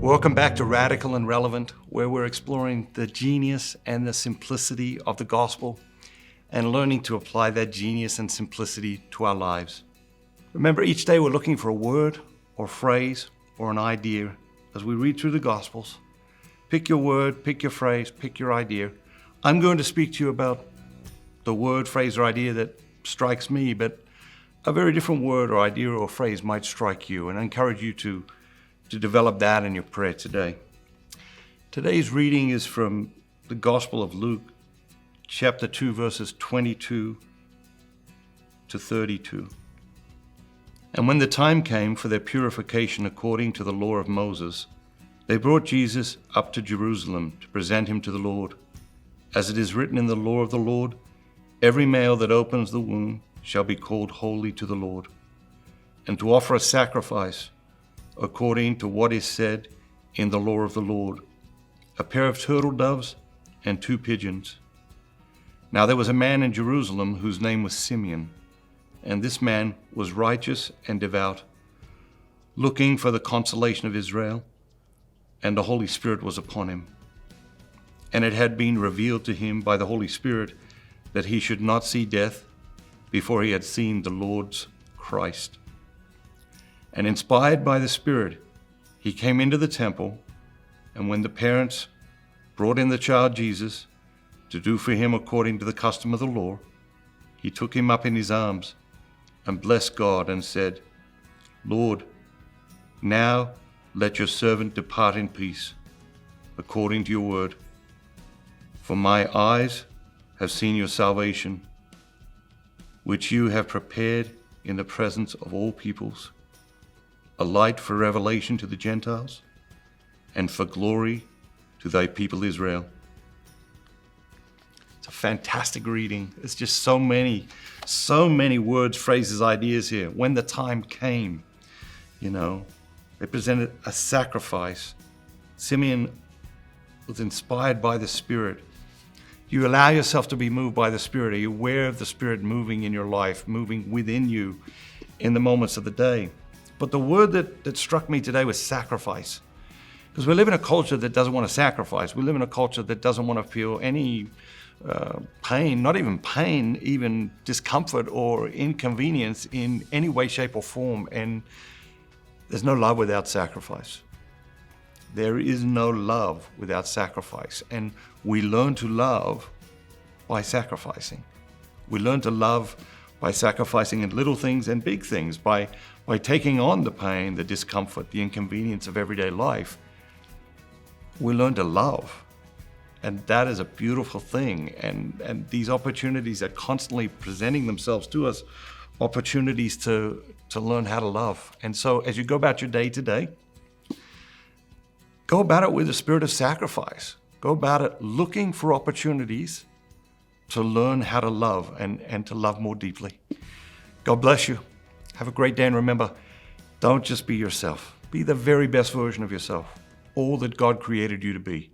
Welcome back to Radical and Relevant, where we're exploring the genius and the simplicity of the gospel and learning to apply that genius and simplicity to our lives. Remember, each day we're looking for a word or phrase or an idea as we read through the Gospels. Pick your word, pick your phrase, pick your idea. I'm going to speak to you about the word, phrase, or idea that strikes me, but a very different word or idea or phrase might strike you, and I encourage you to develop that in your prayer today. Today's reading is from the Gospel of Luke, chapter 2, verses 22 to 32. And when the time came for their purification according to the law of Moses, they brought Jesus up to Jerusalem to present him to the Lord. As it is written in the law of the Lord, every male that opens the womb shall be called holy to the Lord, and to offer a sacrifice according to what is said in the law of the Lord, a pair of turtle doves and 2 pigeons. Now there was a man in Jerusalem whose name was Simeon, and this man was righteous and devout, looking for the consolation of Israel, and the Holy Spirit was upon him. And it had been revealed to him by the Holy Spirit that he should not see death before he had seen the Lord's Christ. And inspired by the Spirit, he came into the temple, and when the parents brought in the child Jesus to do for him according to the custom of the law, he took him up in his arms and blessed God and said, Lord, now let your servant depart in peace, according to your word. For my eyes have seen your salvation, which you have prepared in the presence of all peoples, a light for revelation to the Gentiles, and for glory to thy people Israel. It's a fantastic reading. It's just so many words, phrases, ideas here. When the time came, they presented a sacrifice. Simeon was inspired by the Spirit. You allow yourself to be moved by the Spirit. Are you aware of the Spirit moving in your life, moving within you in the moments of the day? But the word that struck me today was sacrifice. Because we live in a culture that doesn't want to sacrifice. We live in a culture that doesn't want to feel any pain, not even pain, even discomfort or inconvenience in any way, shape, or form. And there's no love without sacrifice. There is no love without sacrifice. And we learn to love by sacrificing. We learn to love by sacrificing in little things and big things, by taking on the pain, the discomfort, the inconvenience of everyday life. We learn to love. And that is a beautiful thing. And these opportunities are constantly presenting themselves to us, opportunities to learn how to love. And so as you go about your day today, go about it with a spirit of sacrifice. Go about it looking for opportunities to learn how to love and to love more deeply. God bless you. Have a great day, and remember, don't just be yourself. Be the very best version of yourself, all that God created you to be.